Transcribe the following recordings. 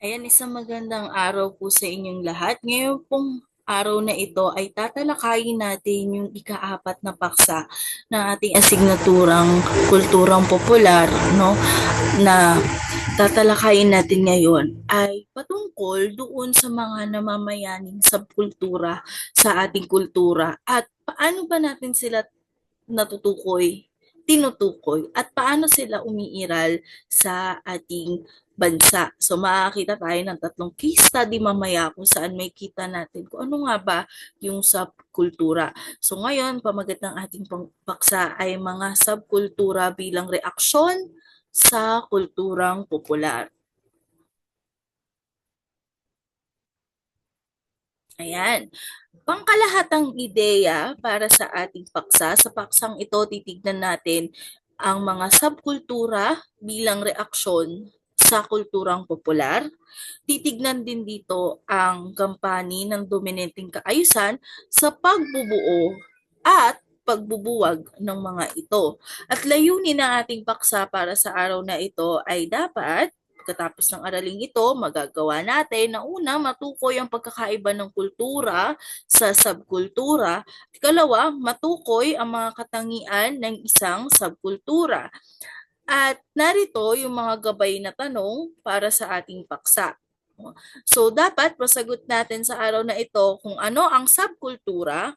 Ayan, isang magandang araw po sa inyong lahat. Ngayon pong araw na ito ay tatalakayin natin yung ikaapat na paksa ng ating asignaturang kulturang popular, no? Na tatalakayin natin ngayon ay patungkol doon sa mga namamayaning subkultura sa ating kultura at paano ba natin sila natutukoy, tinutukoy, at paano sila umiiral sa ating bansa. So makakita tayo ng tatlong case study mamaya kung saan may kita natin kung ano nga ba yung subkultura. So ngayon, pamagat ng ating paksa ay mga subkultura bilang reaksyon sa kulturang popular. Ayan. Pangkalahatang ideya para sa ating paksa. Sa paksang ito, titignan natin ang mga subkultura bilang reaksyon sa kulturang popular. Titignan din dito ang kampani ng dominanteng kaayusan sa pagbubuo at pagbubuwag ng mga ito. At layunin ng ating paksa para sa araw na ito ay dapat pagkatapos ng araling ito, magagawa natin na una, matukoy ang pagkakaiba ng kultura sa subkultura. Ikalawa, matukoy ang mga katangian ng isang subkultura. At narito yung mga gabay na tanong para sa ating paksa. So, dapat masagot natin sa araw na ito kung ano ang subkultura,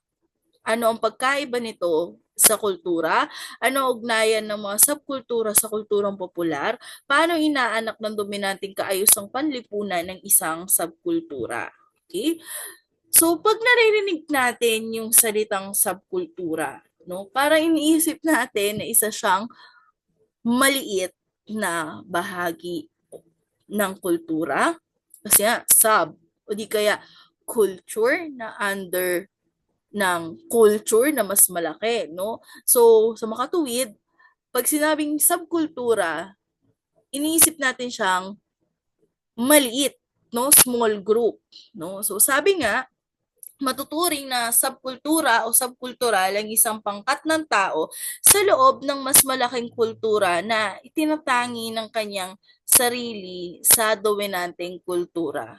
ano ang pagkaiba nito sa kultura, ano ugnayan ng mga subkultura sa kulturang popular, paano inaanak ng dominanteng kaayusang panlipunan ng isang subkultura. Okay? So, pag naririnig natin yung salitang subkultura, no, para iniisip natin na isa siyang maliit na bahagi ng kultura, kasi nga, sub, o di kaya culture na under ng culture na mas malaki, no? So, sa makatuwid, pag sinabing subkultura, iniisip natin siyang maliit, no? Small group, no? So, sabi nga, matuturing na subkultura o subkultural ang isang pangkat ng tao sa loob ng mas malaking kultura na itinatangi ng kanyang sarili sa dominanteng kultura.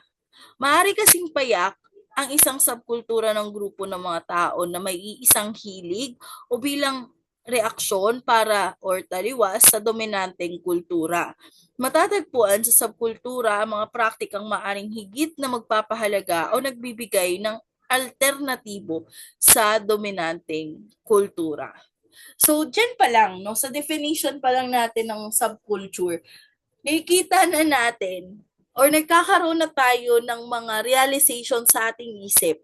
Maaari kasing payak ang isang subkultura ng grupo ng mga tao na may iisang hilig o bilang reaksyon para or taliwas sa dominanteng kultura. Matatagpuan sa subkultura ang mga praktikang maaring higit na magpapahalaga o nagbibigay ng alternatibo sa dominanteng kultura. So, dyan pa lang, no, sa definition pa lang natin ng subculture, nakikita na natin or nagkakaroon na tayo ng mga realization sa ating isip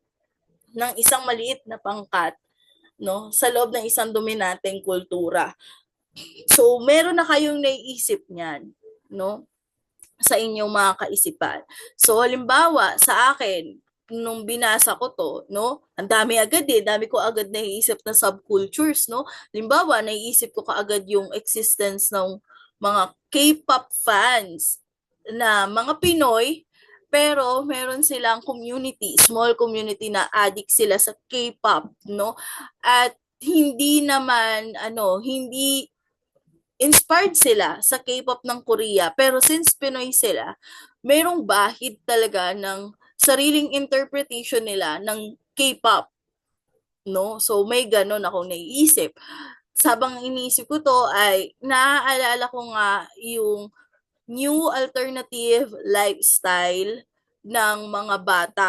ng isang maliit na pangkat, no, sa loob ng isang dominanteng kultura. So, meron na kayong naiisip niyan, no, sa inyong mga kaisipan. So, halimbawa, sa akin, nung binasa ko to, no, ang dami agad dami ko agad naiisip na subcultures, no. Halimbawa, naiisip ko kaagad yung existence ng mga K-pop fans na mga Pinoy, pero meron silang community, small community na addict sila sa K-pop, no? At hindi naman hindi inspired sila sa K-pop ng Korea, pero since Pinoy sila, merong bahid talaga ng sariling interpretation nila ng K-pop, no? So may ganon akong naiisip. Sabang iniisip ko to ay naaalala ko nga yung new alternative lifestyle ng mga bata,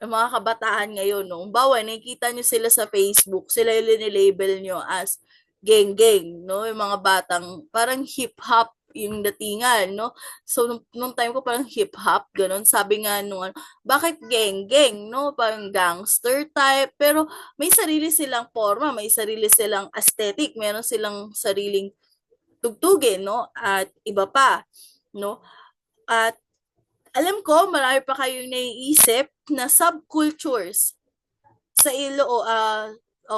ng mga kabataan ngayon, no? Bawa, nakikita nyo sila sa Facebook, sila yung linilabel nyo as geng-geng, no? Yung mga batang parang hip-hop yung datingan, no? So, nung time ko parang hip-hop, ganun. Sabi nga nung bakit geng-geng, no? Parang gangster type, pero may sarili silang forma, may sarili silang aesthetic, meron silang sariling tugtugin, no? At iba pa, no? At alam ko, marami pa kayong naiisip na subcultures sa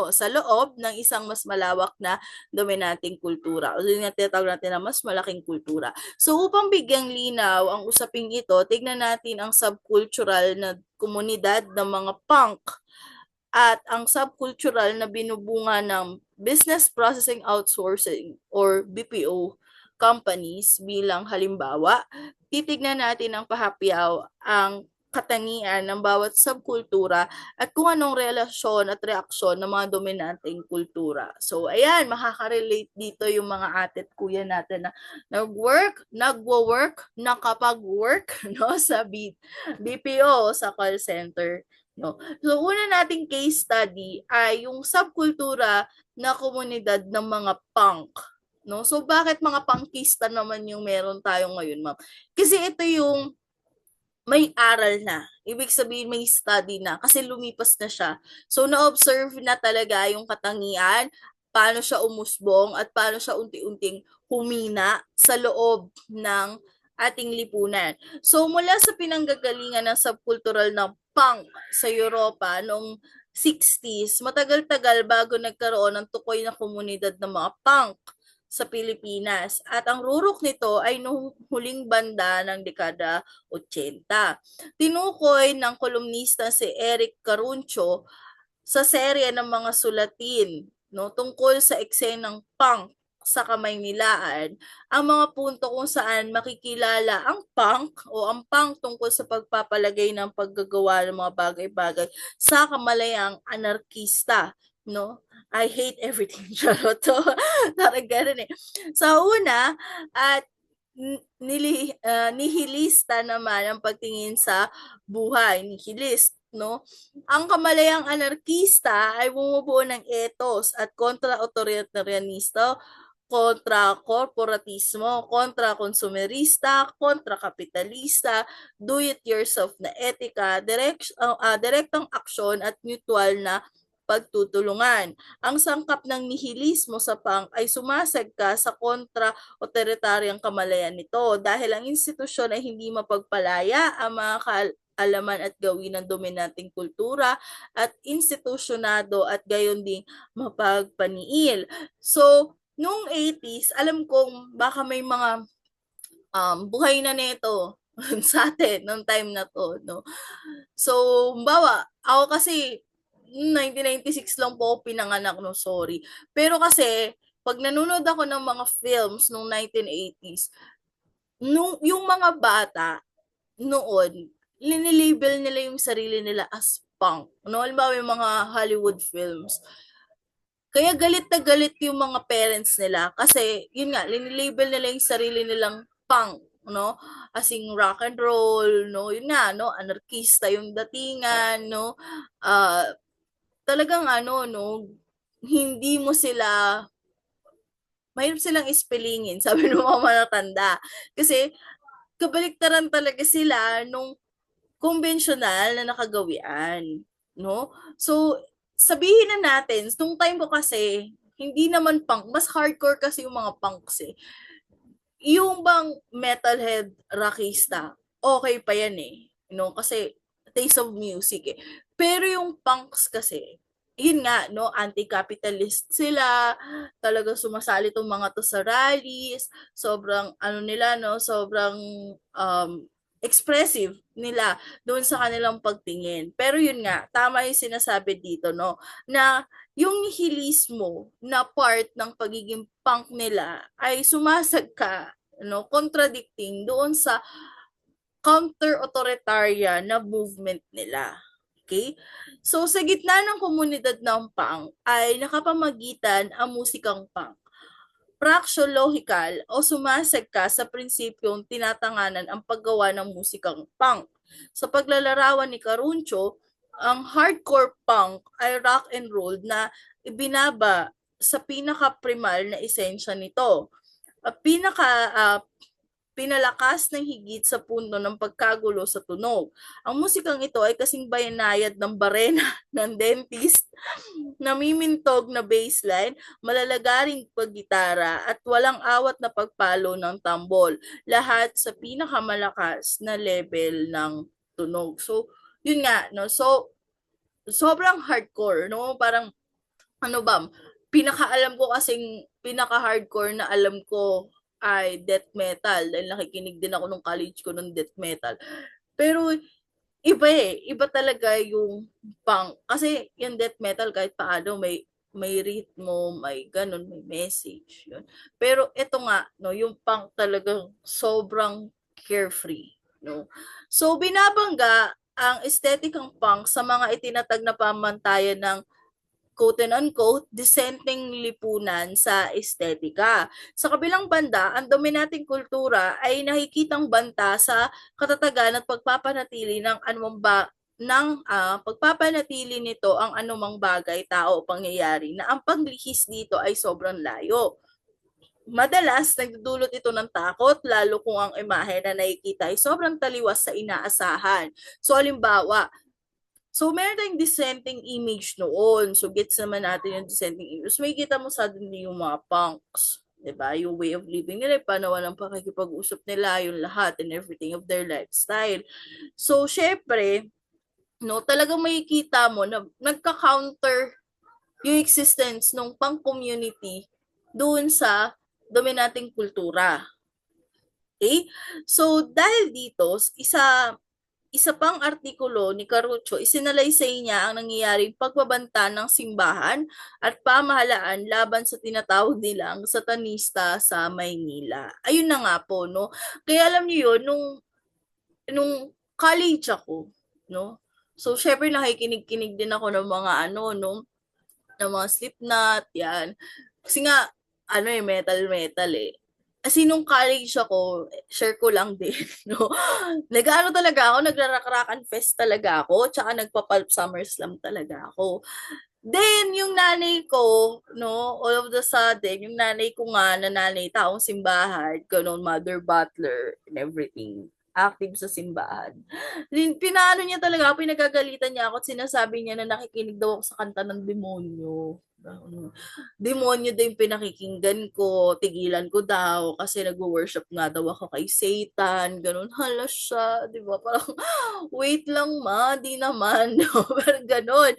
sa loob ng isang mas malawak na dominanteng kultura. O yun nga tinatawag natin na mas malaking kultura. So upang bigyang linaw ang usaping ito, tignan natin ang subcultural na komunidad ng mga punk at ang subcultural na binubunga ng Business Processing Outsourcing or BPO companies bilang halimbawa, titignan natin ang pahapyaw ang katangian ng bawat subkultura at kung anong relasyon at reaksyon ng mga dominanteng kultura. So, ayan, makaka-relate dito yung mga ate at kuya natin na nagwo-work, nakapag-work no, sa BPO, sa call center. No? So, una nating case study ay yung subkultura na komunidad ng mga punk. No? So, bakit mga punkista naman yung meron tayo ngayon, ma'am? Kasi ito yung may aral na. Ibig sabihin may study na kasi lumipas na siya. So na-observe na talaga yung katangian, paano siya umusbong at paano siya unti-unting humina sa loob ng ating lipunan. So mula sa pinanggagalingan ng subcultural ng punk sa Europa noong 60s, matagal-tagal bago nagkaroon ng tukoy na komunidad ng mga punk sa Pilipinas. At ang rurok nito ay noong huling banda ng dekada 80. Tinukoy ng kolumnista si Eric Caruncho sa serye ng mga sulatin no, tungkol sa eksenang punk sa Kamaynilaan, ang mga punto kung saan makikilala ang punk o ang punk tungkol sa pagpapalagay ng paggagawa ng mga bagay-bagay sa kamalayang anarkista, no? I hate everything. Charot to. Parang ganun eh. Sa una, at nihilista naman ang pagtingin sa buhay. Nihilist, no? Ang kamalayang anarkista ay bumubuo ng ethos at kontra-authoritarianista, kontra korporatismo, kontra konsumerista, kontra kapitalista, do-it-yourself na etika, direktang aksyon at mutual na pagtutulungan. Ang sangkap ng nihilismo sa punk ay sumasagka sa kontra-authoritariang kamalayan nito dahil ang institusyon ay hindi mapagpalaya ang mga alaman at gawin ng dominanteng kultura at institusyonado at gayon ding mapagpaniil. So, noong 80s, alam kong baka may mga buhay na nito sa atin noong time na to, no? So, bawa, ako kasi 1996 lang po ako pinanganak, no, sorry. Pero kasi, pag nanonood ako ng mga films noong 1980s, yung mga bata noon, linilabel nila yung sarili nila as punk. No? Halimbawa yung mga Hollywood films. Kaya galit na galit yung mga parents nila kasi yun nga, linilabel nila yung sarili nilang punk, no? As in rock and roll, no? Yun nga, no? Anarkista yung datingan, no? Talagang ano, no? Hindi mo sila, mahirap silang ispelingin, sabi ng mga matatanda. Kasi kabaliktaran talaga sila nung konbensyonal na nakagawian, no? So, sabihin na natin, nung time ko kasi, hindi naman punk, mas hardcore kasi yung mga punks eh. Yung bang metalhead rockista, okay pa yan eh. No? Kasi taste of music eh. Pero yung punks kasi, yun nga, no, anti-capitalist sila, talagang sumasali tong mga to sa rallies, sobrang, ano nila, no, sobrang expressive nila doon sa kanilang pagtingin. Pero yun nga, tama yung sinasabi dito, no, na yung nihilismo na part ng pagiging punk nila ay sumasagka, no, contradicting doon sa counter-authoritarian na movement nila. Okay? So, sa gitna ng komunidad ng punk ay nakapamagitan ang musikang punk. Praxeological o sumasagka sa prinsipyong tinatanganan ang paggawa ng musikang punk. Sa paglalarawan ni Caruncho, ang hardcore punk ay rock and roll na ibinaba sa pinaka-primal na esensya nito. Pinalakas ng higit sa punto ng pagkagulo sa tunog. Ang musikang ito ay kasing bayanayad ng barena ng dentist, namimintog na bassline, malalagaring paggitara at walang awat na pagpalo ng tambol. Lahat sa pinakamalakas na level ng tunog. So, yun nga, no? So, sobrang hardcore, no? Parang, ano ba, pinaka-hardcore na alam ko ay death metal dahil nakikinig din ako nung college ko ng death metal. Pero iba eh, iba talaga yung punk. Kasi yung death metal kahit paano may may ritmo, may ganun, may message. Yun. Pero ito nga, no, yung punk talagang sobrang carefree. No? So, binabangga ang estetikang punk sa mga itinatag na pamantayan ng quote-unquote, dissenting lipunan sa estetika. Sa kabilang banda, ang dominating kultura ay nakikitang banta sa katatagan at pagpapanatili ng pagpapanatili nito ang anumang bagay, tao o pangyayari na ang paglihis dito ay sobrang layo. Madalas, nagdudulot ito ng takot, lalo kung ang imahe na nakikita ay sobrang taliwas sa inaasahan. So, halimbawa, meron tayong dissenting image noon. So, gets naman natin yung dissenting image. So, makikita mo suddenly yung mga punks. Diba? Yung way of living nila, panawan ng pakikipag-usap nila, yung lahat and everything of their lifestyle. So, syempre, no, talagang makikita mo na nagka-counter yung existence ng pang-community doon sa dominating kultura. Okay? So, dahil dito, isa pang artikulo ni Caruccio, isinalaysay niya ang nangyayaring pagbabanta ng simbahan at pamahalaan laban sa tinatawag nilang satanista sa Maynila. Ayun na nga po, no? Kaya alam niyo yun, nung college ako, no? So, syempre nakikinig-kinig din ako ng mga no? Ng mga Slipknot, yan. Kasi nga, metal eh. Kasi nung college ako, share ko lang din, no? Nag-ano talaga ako, nagra-rack-rackan fest talaga ako, tsaka nagpa-pulp summer slam talaga ako. Then, yung nanay ko, no, all of the sudden, yung nanay ko nga, na nanay, taong simbahan, ganun, mother butler, and everything, active sa simbahan. Pinano niya talaga, pinagagalitan niya ako at sinasabi niya na nakikinig daw ako sa kanta ng demonyo. Demonyo din pinakikinggan ko, tigilan ko daw kasi nag-worship nga daw ako kay Satan, ganun. Hala siya, di ba? Parang, wait lang ma, di naman. No? Parang ganun.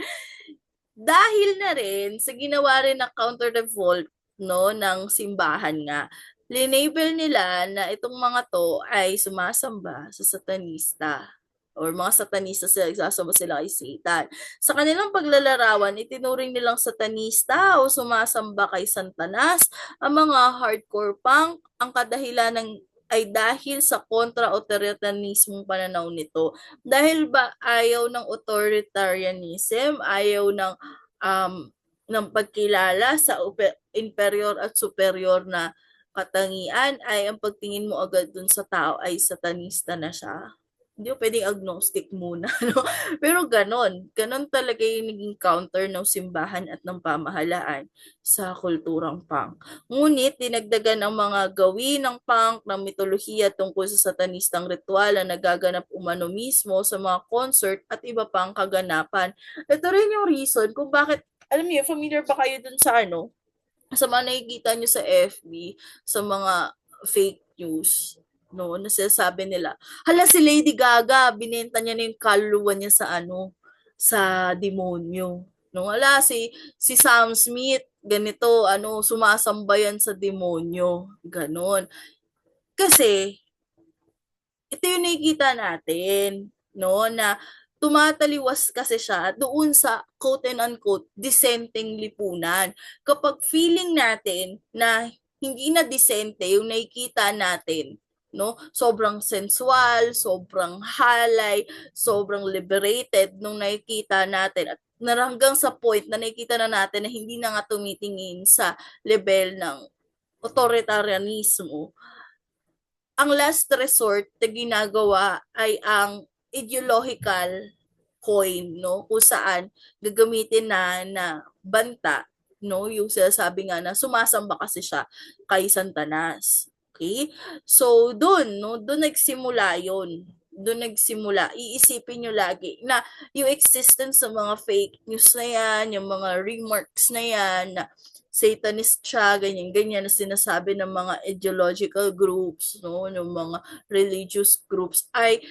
Dahil na rin sa ginawa rin na counter-revolt no, ng simbahan nga, linabel nila na itong mga to ay sumasamba sa satanista or mga satanista sila, nagsasamba sila kay Satan. Sa kanilang paglalarawan, itinuring nilang satanista o sumasamba kay Santanas ang mga hardcore punk. Ang kadahilan ay dahil sa kontra-authoritarianismong pananaw nito. Dahil ba ayaw ng authoritarianism, ayaw ng pagkilala sa inferior at superior na katangian, ay ang pagtingin mo agad dun sa tao ay satanista na siya. Hindi mo pwedeng agnostic muna. No? Pero ganon talaga yung naging counter ng simbahan at ng pamahalaan sa kulturang punk. Ngunit dinagdagan ang mga gawin ng punk ng mitolohiya tungkol sa satanistang ritual na nagaganap umano mismo sa mga concert at iba pang kaganapan. Ito rin yung reason kung bakit, alam niyo, familiar ba kayo dun sa sa mga nakikita nyo sa FB, sa mga fake news, no, nasasabi nila, hala si Lady Gaga, binenta niya na yung kaluluwa niya sa sa demonyo. No, hala si Sam Smith, ganito, sumasamba yan sa demonyo. Ganon. Kasi, ito yung nakikita natin, no, na tumataliwas kasi siya doon sa quote and unquote dissenting lipunan. Kapag feeling natin na hindi na disente yung nakikita natin, no? Sobrang sensual, sobrang halay, sobrang liberated nung nakikita natin at hanggang sa point na nakikita na natin na hindi na nga tumitingin sa level ng authoritarianismo, ang last resort na ginagawa ay ang ideological coin, no? Kung saan gagamitin na banta, no? Yung sinasabi nga na sumasamba kasi siya kay Santanas. Okay? So, doon nagsimula yon. Doon nagsimula. Iisipin nyo lagi na yung existence ng mga fake news na yan, yung mga remarks na yan, na Satanist siya, ganyan-ganyan na sinasabi ng mga ideological groups, no, ng mga religious groups ay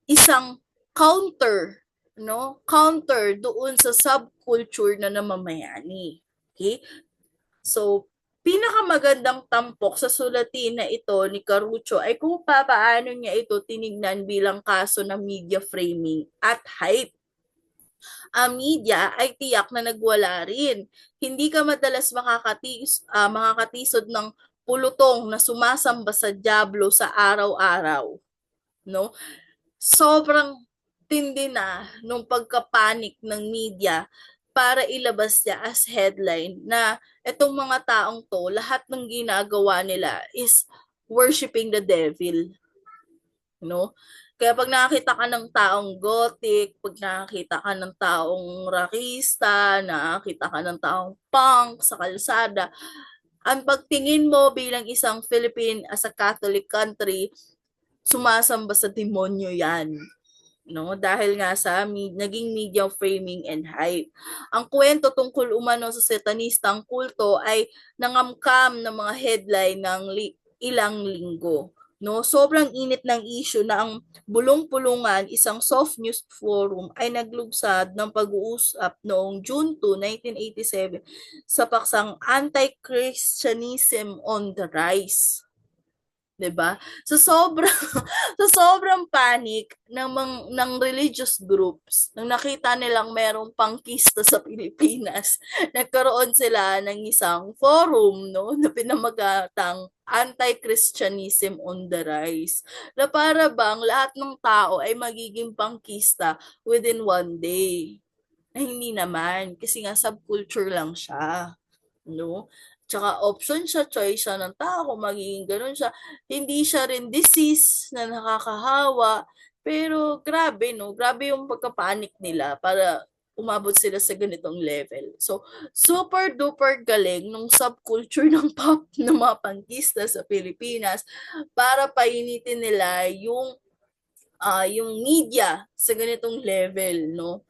isang counter, no, counter doon sa subculture na namamayani. Okay? So, pinakamagandang tampok sa sulatin na ito ni Caruccio ay kung paano niya ito tinignan bilang kaso ng media framing at hype. ang media ay tiyak na nagwala rin. Hindi ka madalas makakatisod ng pulutong na sumasamba sa dyablo sa araw-araw, no? Sobrang tindi na nung pagkapanik ng media para ilabas niya as headline na itong mga taong to, lahat ng ginagawa nila is worshiping the devil, no? Kaya pag nakakita ka ng taong gothic, pag nakakita ka ng taong rockista, nakakita ka ng taong punk sa kalsada, ang pagtingin mo bilang isang Philippine as a Catholic country, sumasamba sa demonyo yan, no? Dahil nga sa naging media framing and hype. Ang kwento tungkol umano sa satanistang kulto ay nangamkam ng mga headline ng ilang linggo. No, sobrang init ng issue na ang Bulong-Pulungan, isang soft news forum, ay naglugsad ng pag-uusap noong June 2, 1987 sa paksang Anti-Christianism on the Rise. 'Di ba? Sa sobrang sa sobrang panic ng religious groups nang nakita nilang merong pangkista sa Pilipinas, nagkaroon sila ng isang forum, no, na pinamagatang Anti-Christianism on the Rise, na para bang lahat ng tao ay magiging pangkista within one day. Na hindi naman, kasi nga subculture lang siya, no? Tsaka option siya, choice siya ng tao kung magiging gano'n siya. Hindi siya rin disease na nakakahawa. Pero grabe, no? Grabe yung pagkapanik nila para umabot sila sa ganitong level. So, super duper galing nung subculture ng pop ng mga pangkista sa Pilipinas para painitin nila yung media sa ganitong level, no?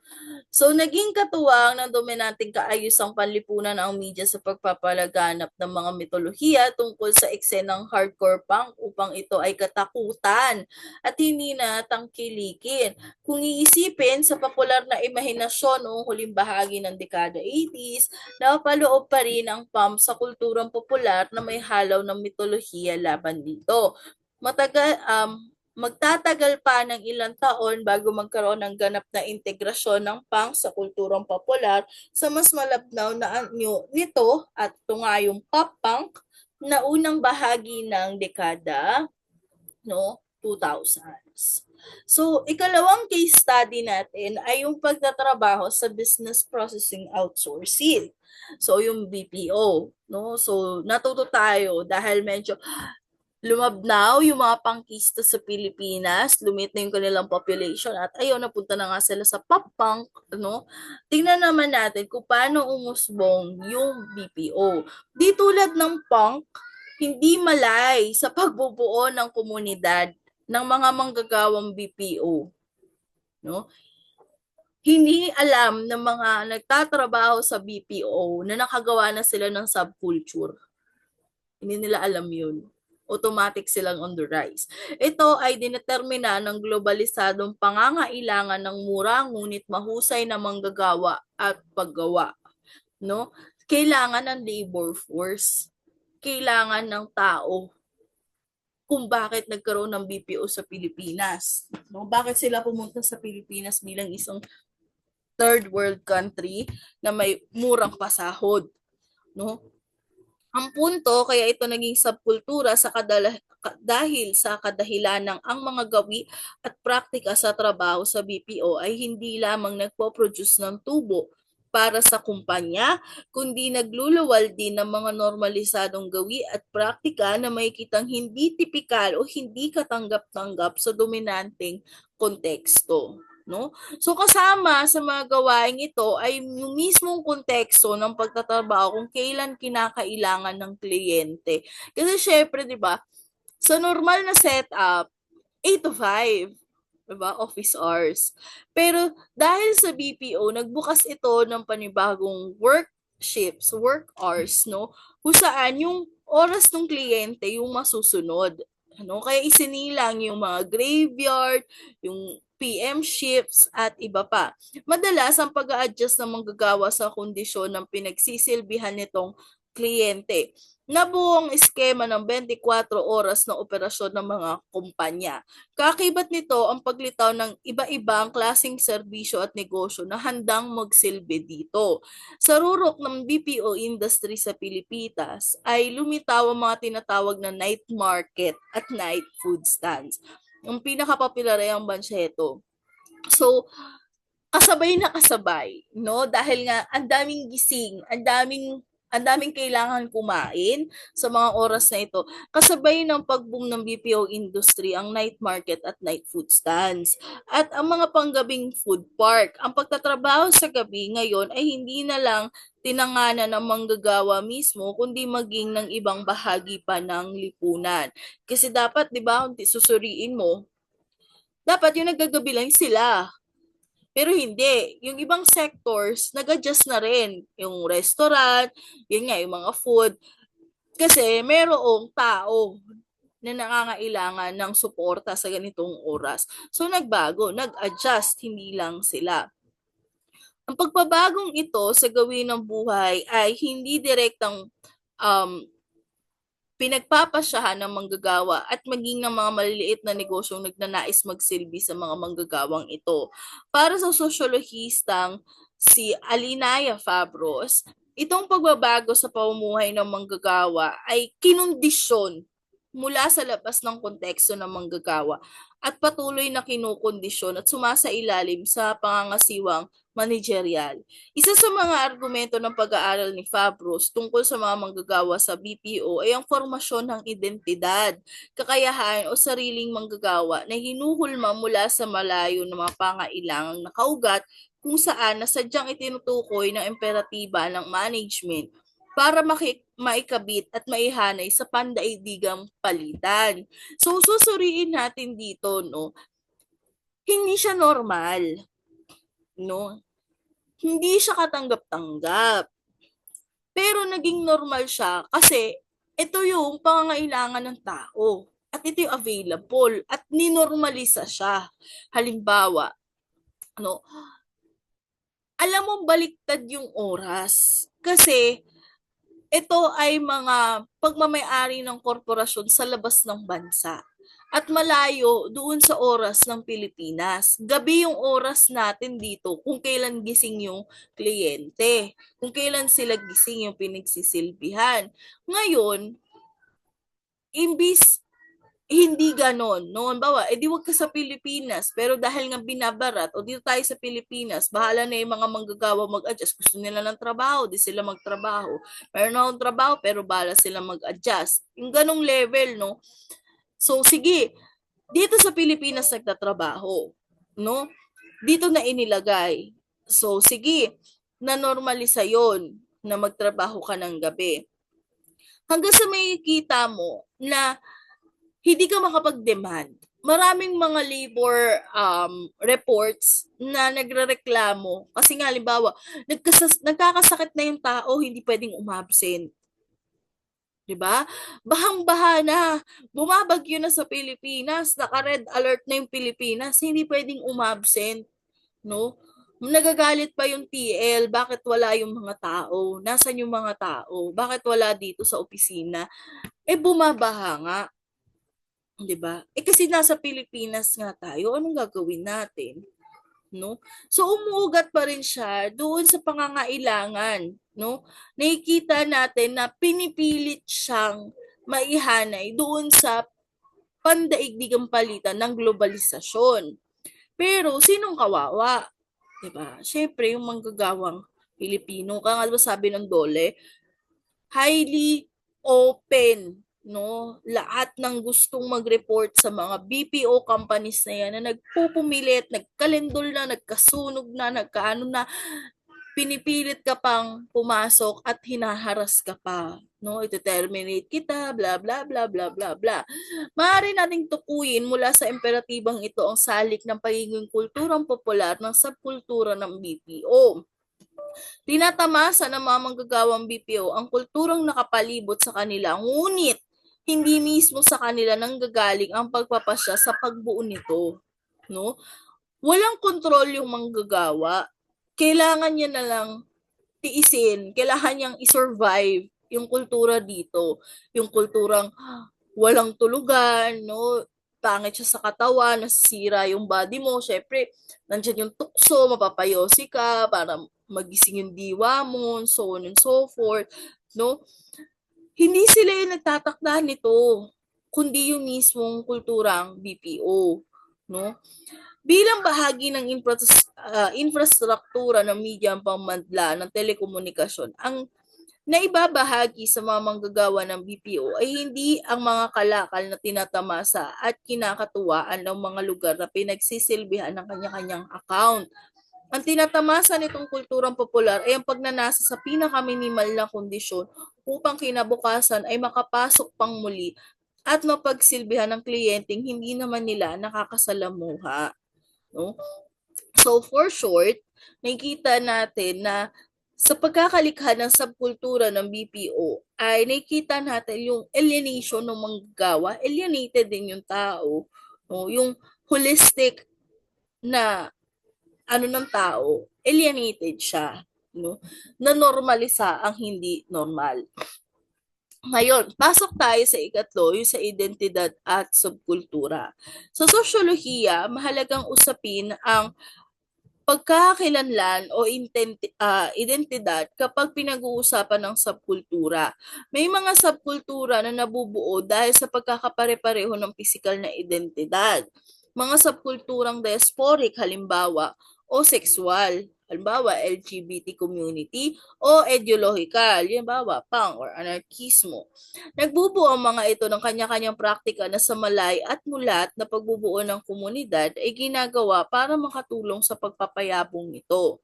So, naging katuwang ng dominanteng kaayusang panlipunan ang media sa pagpapalaganap ng mga mitolohiya tungkol sa eksenang hardcore punk upang ito ay katakutan at hindi na tangkilikin. Kung iisipin sa popular na imahinasyon noong huling bahagi ng dekada 80s, napaloob pa rin ang pump sa kulturang popular na may halaw ng mitolohiya laban dito. Magtatagal pa ng ilang taon bago magkaroon ng ganap na integrasyon ng punk sa kulturang popular sa mas malabnaw na anyo nito at ito nga yung pop punk na unang bahagi ng dekada, no, 2000s. So, ikalawang case study natin ay yung pagtatrabaho sa business processing outsourcing. So, yung BPO, no? So, natuto tayo dahil medyo lumabnaw yung mga pangkista sa Pilipinas, lumit na yung kanilang population at ayaw, napunta na nga sila sa pop punk, no? Tingnan naman natin kung paano umusbong yung BPO. Di tulad ng punk, hindi malay sa pagbubuo ng komunidad ng mga manggagawang BPO, no? Hindi alam ng mga nagtatrabaho sa BPO na nakagawa na sila ng subculture. Hindi nila alam yun. Automatic silang on the rise. Ito ay dinetermina ng globalisadong pangangailangan ng mura ngunit mahusay na manggagawa at paggawa, no? Kailangan ng labor force. Kailangan ng tao kung bakit nagkaroon ng BPO sa Pilipinas, no? Bakit sila pumunta sa Pilipinas bilang isang third world country na may murang pasahod, no? Ang punto, kaya ito naging subkultura dahil sa kadahilan ng ang mga gawi at praktika sa trabaho sa BPO ay hindi lamang nagpo-produce ng tubo para sa kumpanya, kundi nagluluwal din ng mga normalisadong gawi at praktika na may kitang hindi tipikal o hindi katanggap-tanggap sa dominanteng konteksto, no? So kasama sa mga gawaing ito ay yung mismong konteksto ng pagtatrabaho kung kailan kinakailangan ng kliyente. Kasi syempre, 'di ba, sa normal na setup, 8 to 5, 'di ba, office hours. Pero dahil sa BPO, nagbukas ito ng panibagong work shifts, work hours, no? Kung saan yung oras ng kliyente yung masusunod. Ano, kaya isinilang yung mga graveyard, yung PM shifts at iba pa. Madalas ang pag-a-adjust ng manggagawa sa kondisyon ng pinagsisilbihan nitong kliyente. Nabuo ang eskema ng 24 oras na operasyon ng mga kumpanya. Kakibat nito ang paglitaw ng iba-ibang klaseng serbisyo at negosyo na handang magsilbi dito. Sa rurok ng BPO industry sa Pilipinas ay lumitaw ang mga tinatawag na night market at night food stands. Ang pinakapopular ay ang Banseto. So, kasabay na kasabay, no? Dahil nga ang daming gising, ang daming kailangan kumain sa mga oras na ito. Kasabay ng pag-boom ng BPO industry ang night market at night food stands at ang mga panggabing food park. Ang pagtatrabaho sa gabi ngayon ay hindi na lang tinanganan ng manggagawa mismo kundi maging ng ibang bahagi pa ng lipunan. Kasi dapat, 'di ba, kung susuriin mo, dapat yung naggagabi lang sila. Pero hindi. Yung ibang sectors, nag-adjust na rin. Yung restaurant, yun nga, yung mga food. Kasi merong tao na nangangailangan ng suporta sa ganitong oras. So nagbago, nag-adjust, hindi lang sila. Ang pagbabagong ito sa gawin ng buhay ay hindi direktang um, pinagpapasyahan ng manggagawa at maging ng mga maliliit na negosyong nagnanais magsilbi sa mga manggagawang ito. Para sa sosyolohistang si Alinaya Fabros, itong pagbabago sa pamumuhay ng manggagawa ay kinondisyon mula sa labas ng konteksto ng manggagawa at patuloy na kinukondisyon at sumasailalim sa pangangasiwang managerial. Isa sa mga argumento ng pag-aaral ni Fabros tungkol sa mga manggagawa sa BPO ay ang formasyon ng identidad, kakayahan o sariling manggagawa na hinuhulma mula sa malayo ng mga pangailangang nakaugat kung saan nasadyang itinutukoy ng imperatiba ng management para maikabit at maihanay sa pandaigdigang palitan. So, susuriin natin dito, no, hindi siya normal, no? Hindi siya katanggap-tanggap. Pero naging normal siya kasi ito yung pangangailangan ng tao. At ito yung available. At ninormalisa siya. Halimbawa, ano, alam mo baliktad yung oras. Kasi ito ay mga pagmamayari ng korporasyon sa labas ng bansa at malayo doon sa oras ng Pilipinas. Gabi yung oras natin dito kung kailan gising yung kliyente, kung kailan sila gising yung pinagsisilbihan. Ngayon, imbis hindi ganon. No, bawa, di wag ka sa Pilipinas. Pero dahil nga binabarat, o dito tayo sa Pilipinas, bahala na yung mga manggagawa mag-adjust. Gusto nila ng trabaho, di sila magtrabaho. Meron na akong trabaho, pero bahala sila mag-adjust. Yung ganong level, no? So, sige, dito sa Pilipinas nagtatrabaho, no? Dito na inilagay. So, sige, na-normalisa yon na magtrabaho ka ng gabi. Hanggang sa may kita mo na hindi ka makapag-demand. Maraming mga labor reports na nagrereklamo kasi nga halimbawa nagkakasakit na yung tao, hindi pwedeng umabsent. 'Di ba? Bahang-baha na, bumabagyo na sa Pilipinas, naka-red alert na yung Pilipinas, hindi pwedeng umabsent, no? Nagagalit pa yung TL, bakit wala yung mga tao? Nasaan yung mga tao? Bakit wala dito sa opisina? Bumabaha nga. 'Di ba? Kasi nasa Pilipinas nga tayo, anong gagawin natin, no? So umuugat pa rin siya doon sa pangangailangan, no? Nakikita natin na pinipilit siyang maihanay doon sa pandaigdigang palitan ng globalisasyon. Pero sinong kawawa? 'Di ba? Syempre yung manggagawang Pilipino, kaya nga sabi ng Dole, highly open, no? Lahat ng gustong mag-report sa mga BPO companies na yan na nagpupumilit, nagkalendol na, nagkasunog na, nagkaano na, pinipilit ka pang pumasok at hinaharas ka pa, no? Ito-terminate kita, bla bla bla bla bla bla. Maaari nating tukuyin mula sa imperatibang ito ang salik ng pagiging kulturang popular ng subkultura ng BPO. Tinatamasa ng mga manggagawang BPO ang kulturang nakapalibot sa kanila, ngunit hindi mismo sa kanila nanggagaling ang pagpapasya sa pagbuo nito, no? Walang kontrol yung manggagawa. Kailangan niya na lang tiisin, kailangan niyang i-survive yung kultura dito. Yung kulturang walang tulugan, no? Pangit siya sa katawan, nasisira yung body mo. Syempre, nandiyan yung tukso, mapapayosi ka para magising yung diwa mo, so on and so forth, no? Hindi sila yung nagtatakda nito, kundi yung mismong kulturang BPO, no? Bilang bahagi ng infrastruktura ng media pamandla ng telekomunikasyon, ang naibabahagi sa mga manggagawa ng BPO ay hindi ang mga kalakal na tinatamasa at kinakatuwaan ng mga lugar na pinagsisilbihan ng kanya-kanyang account. Ang tinatamasa nitong kulturang popular ay ang pagnanasa sa pinakaminimal na kondisyon upang kinabukasan ay makapasok pang muli at mapagsilbihan ng kliyenteng hindi naman nila nakakasalamuha. No? So for short, nakikita natin na sa pagkakalikha ng subkultura ng BPO ay nakikita natin yung alienation ng manggagawa, alienated din yung tao, no? Yung holistic na ng tao, alienated siya, no? Na normalisa ang hindi normal. Ngayon, pasok tayo sa ikatlo, yung sa identidad at subkultura. Sa sosyolohiya, mahalagang usapin ang pagkakakilanlan o identidad kapag pinag-uusapan ng subkultura. May mga subkultura na nabubuo dahil sa pagkakapare-pareho ng pisikal na identidad. Mga subkulturang diasporic halimbawa o sexual, halimbawa LGBT community o ideological, halimbawa punk or anarkismo. Nagbubuo ang mga ito ng kanya-kanyang praktika na sa malay at mulat na pagbubuo ng komunidad ay ginagawa para makatulong sa pagpapayabong nito.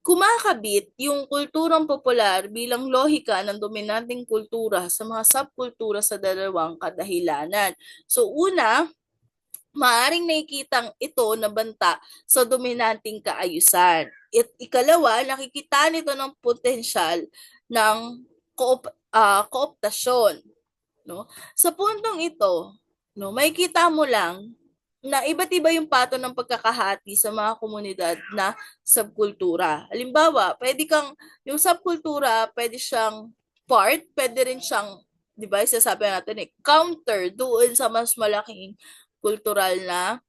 Kumakabit yung kulturang popular bilang lohika ng dominanteng kultura sa mga subkultura sa dalawang kadahilanan. So una, maaring nakikitang ito na banta sa dominanteng kaayusan. At ikalawa, nakikita nito ng potensyal ng kooptasyon. No? Sa puntong ito, no, makikita mo lang na iba't iba yung pato ng pagkakahati sa mga komunidad na subkultura. Halimbawa, yung subkultura, pwede siyang pwede rin siyang, di ba, sasabi natin counter doon sa mas malaking kultural na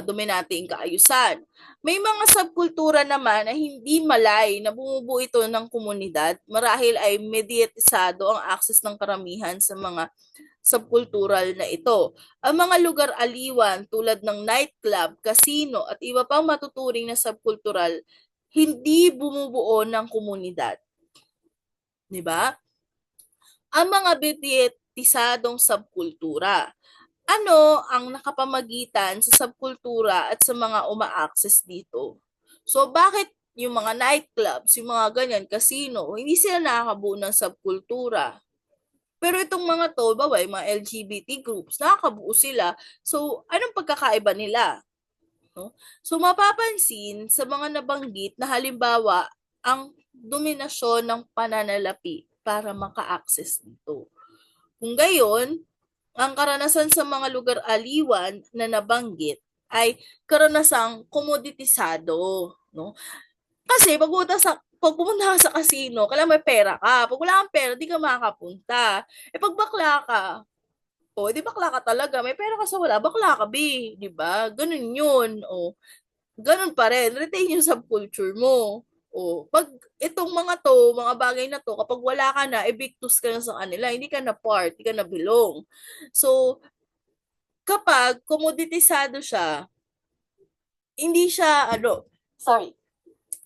dominanteng kaayusan. May mga subkultura naman na hindi malay na bumubuo ito ng komunidad marahil ay mediatisado ang access ng karamihan sa mga subkultural na ito. Ang mga lugar aliwan tulad ng nightclub, casino at iba pang matuturing na subkultural hindi bumubuo ng komunidad. 'Di ba? Ang mga mediatisadong subkultura. Ano ang nakapamagitan sa subkultura at sa mga uma-access dito? So bakit yung mga nightclubs, yung mga ganyan, casino, hindi sila nakakabuo ng subkultura? Pero itong mga to, bawa, yung mga LGBT groups, nakakabuo sila. So, anong pagkakaiba nila? No? So, mapapansin sa mga nabanggit na halimbawa, ang dominasyon ng pananalapi para maka-access dito. Kung gayon, ang karanasan sa mga lugar aliwan na nabanggit ay karanasang komoditisado, no? Kasi pag pumunta ka sa casino, kailangan may pera ka. Pag wala kang pera, di ka makakapunta. Pag bakla ka, di bakla ka talaga. May pera ka sa wala, bakla ka, di ba? Ganun yun, ganun pa rin. Retain yung subculture mo. Pag itong mga bagay na to, kapag wala ka na, evictus ka na sa kanila, hindi ka na part, hindi ka na belong. So, kapag komoditisado siya, hindi siya,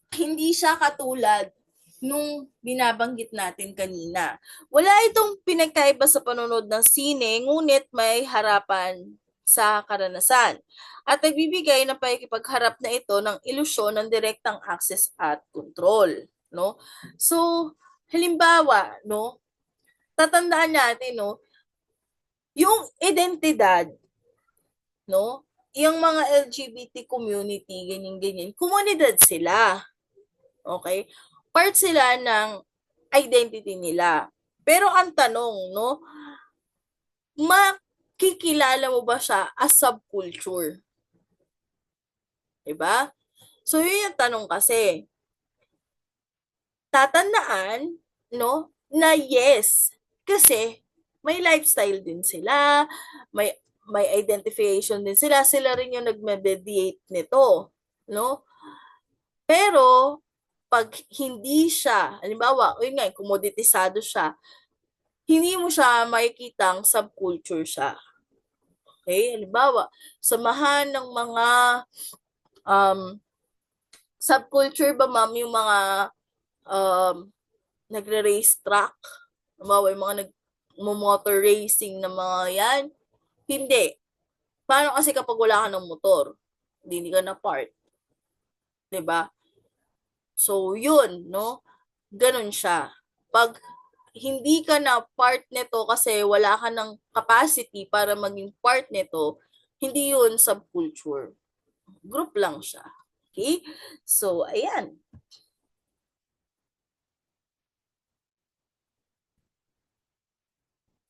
hindi siya katulad nung binabanggit natin kanina. Wala itong pinagkaiba sa panonood ng sine, ngunit may harapan sa karanasan. At nagbibigay ng pakikipagharap na ito ng ilusyon ng direktang access at control. No? So, halimbawa, no, tatandaan natin, no, yung identidad, no, yung mga LGBT community, ganyan-ganyan, komunidad sila. Okay? Part sila ng identity nila. Pero ang tanong, no, makikilala mo ba siya as subculture? Diba? So, yun yung tanong kasi. Tatandaan, no, na yes. Kasi may lifestyle din sila, may identification din sila, sila rin yung nagme-mediate nito, no? Pero pag hindi siya, halimbawa, yun nga, commoditisado siya, hindi mo siya makikitang subculture siya. Okay? Halimbawa, samahan ng mga um, subculture ba ma'am yung mga um, nagre-race track? Halimbawa, yung mga nag-motor racing na mga yan? Hindi. Paano kasi kapag wala ka ng motor? Hindi ka na part. 'Di ba? So, yun, no? Ganun siya. Pag hindi ka na part nito kasi wala ka ng capacity para maging part nito, hindi yun subculture. Group lang siya. Okay? So, ayan.